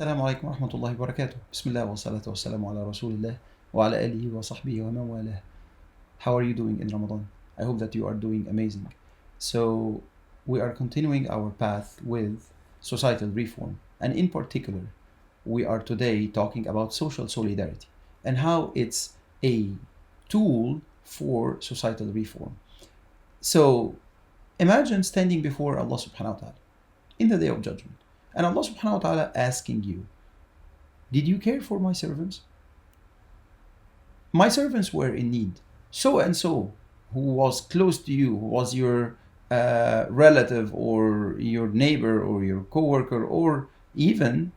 السلام عليكم ورحمة الله وبركاته. بسم الله والصلاة والسلام على رسول الله وعلى آله وصحبه ومن والاه. How are you doing in Ramadan? I hope that you are doing amazing. So we are continuing our path with societal reform, and in particular we are today talking about social solidarity and how it's a tool for societal reform. So imagine standing before Allah subhanahu wa ta'ala in the day of judgment, and Allah subhanahu wa ta'ala asking you, did you care for my servants? My servants were in need. So and so, who was close to you, who was your relative or your neighbor or your coworker, or even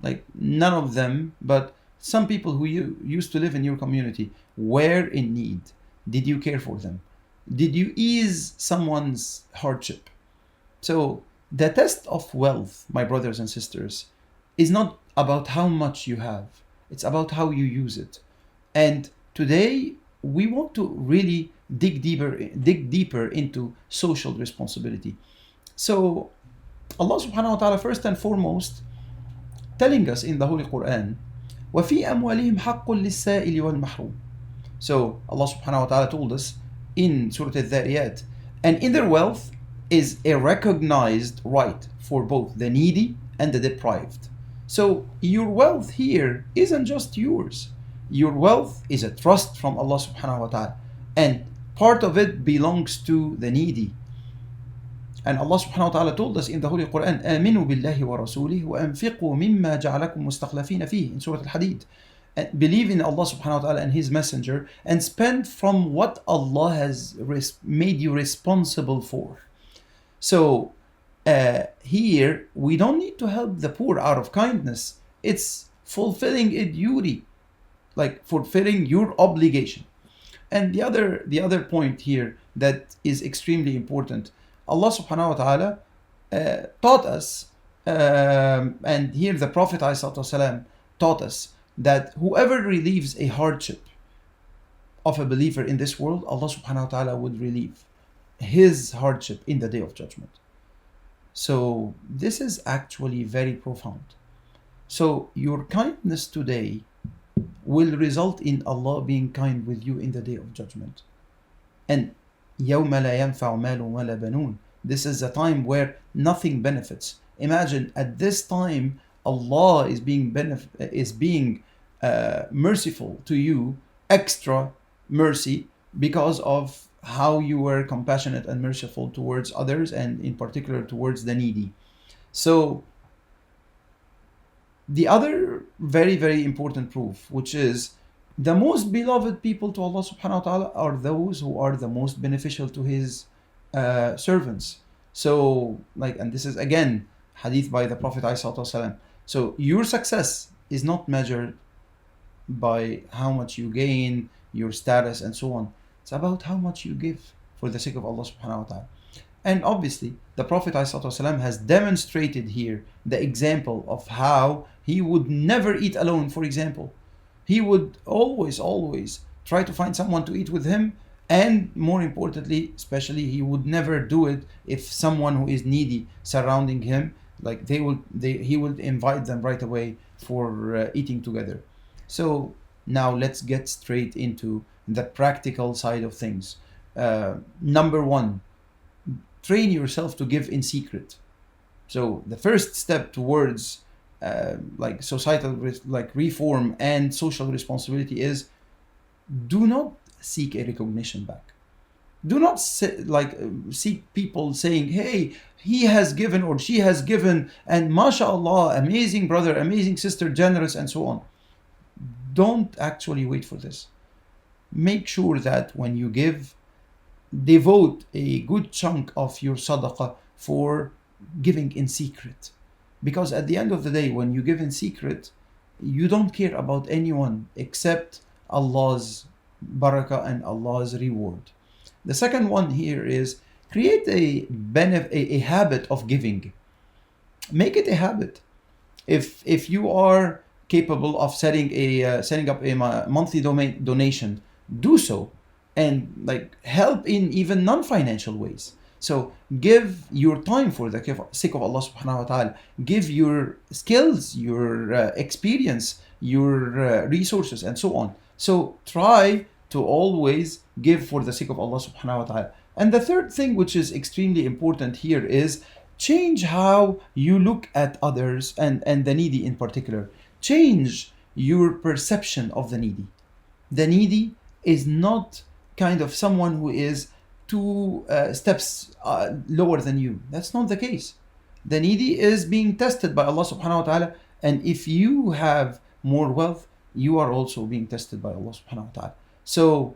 like none of them, but some people who you used to live in your community were in need. Did you care for them? Did you ease someone's hardship? So the test of wealth, my brothers and sisters, is not about how much you have. It's about how you use it. And today we want to really dig deeper into social responsibility. So Allah subhanahu wa ta'ala first and foremost telling us in the Holy Quran, وَفِي أَمْوَالِهِمْ حَقٌّ لِلسَّائِلِ وَالْمَحْرُومِ. So Allah subhanahu wa ta'ala told us in Surah Al-Dhariyat, and in their wealth is a recognized right for both the needy and the deprived. So your wealth here isn't just yours. Your wealth is a trust from Allah subhanahu wa ta'ala, and part of it belongs to the needy. And Allah subhanahu wa ta'ala told us in the Holy Quran, آمنوا بالله ورسوله وأنفقوا مما جعلكم مستخلفين فيه, in Surah Al-Hadid. And believe in Allah subhanahu wa ta'ala and His Messenger, and spend from what Allah has made you responsible for. So here we don't need to help the poor out of kindness. It's fulfilling a duty, like fulfilling your obligation. And the other point here that is extremely important, Allah subhanahu wa ta'ala taught us, and here the Prophet ﷺ taught us, that whoever relieves a hardship of a believer in this world, Allah subhanahu wa ta'ala would relieve his hardship in the day of judgment. So this is actually very profound. So your kindness today will result in Allah being kind with you in the day of judgment. And يَوْمَ لَا يَنْفَعُ مَالٌ وَلَا بَنُونَ. This is a time where nothing benefits. Imagine at this time Allah is being merciful to you, extra mercy, because of how you were compassionate and merciful towards others, and in particular towards the needy. So the other very, very important proof, which is the most beloved people to Allah subhanahu wa ta'ala, are those who are the most beneficial to His servants. So and this is again hadith by the Prophet ﷺ. So your success is not measured by how much you gain, your status and so on. It's about how much you give for the sake of Allah subhanahu wa ta'ala. And obviously the Prophet ﷺ has demonstrated here the example of how he would never eat alone, for example. He would always try to find someone to eat with him, and more importantly, especially, he would never do it if someone who is needy surrounding him, like he would invite them right away for eating together. So now let's get straight into the practical side of things. Number one, train yourself to give in secret. So the first step towards societal reform and social responsibility is, do not seek a recognition back. Do not seek people saying, hey, he has given or she has given, and mashallah, amazing brother, amazing sister, generous, and so on. Don't actually wait for this. Make sure that when you give, devote a good chunk of your sadaqah for giving in secret. Because at the end of the day, when you give in secret, you don't care about anyone except Allah's barakah and Allah's reward. The second one here is, create a habit of giving. Make it a habit. If you are capable of setting up a monthly donation, do so, and help in even non-financial ways. So give your time for the sake of Allah subhanahu wa ta'ala. Give your skills, your experience, your resources, and so on. So try to always give for the sake of Allah subhanahu wa ta'ala. And the third thing, which is extremely important here, is change how you look at others and the needy in particular. Change your perception of the needy. The needy is not kind of someone who is two steps lower than you. That's not the case. The needy is being tested by Allah subhanahu wa ta'ala, and if you have more wealth, you are also being tested by Allah subhanahu wa ta'ala. So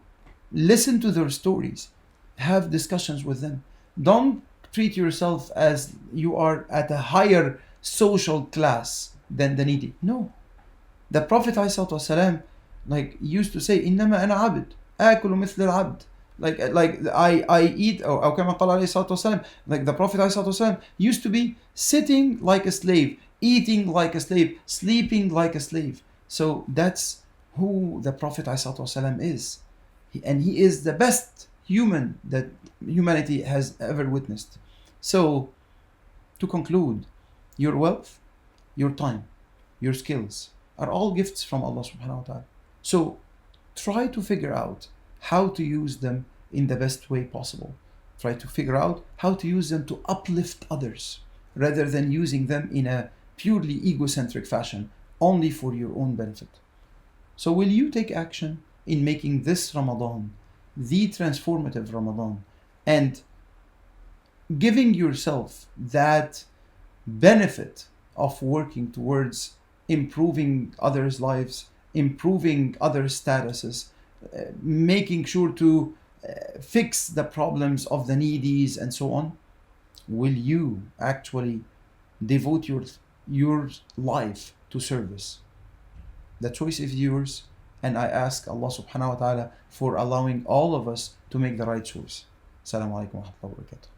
listen to their stories, have discussions with them. Don't treat yourself as you are at a higher social class than the needy. No. The Prophet ﷺ used to say, إنما أنا عبد آكل مثل العبد. Like I eat, أو كما قال عليه الصلاة والسلام, like the Prophet ﷺ used to be sitting like a slave, eating like a slave, sleeping like a slave. So that's who the Prophet ﷺ is. And he is the best human that humanity has ever witnessed. So to conclude, your wealth, your time, your skills are all gifts from Allah subhanahu wa ta'ala. So try to figure out how to use them in the best way possible. Try to figure out how to use them to uplift others rather than using them in a purely egocentric fashion, only for your own benefit. So will you take action in making this Ramadan the transformative Ramadan and giving yourself that benefit of working towards improving others' lives, improving others' statuses, making sure to fix the problems of the needies and so on? Will you actually devote your life to service? The choice is yours, and I ask Allah subhanahu wa ta'ala for allowing all of us to make the right choice. Assalamu alaikum wa rahmatullahi wa barakatuh.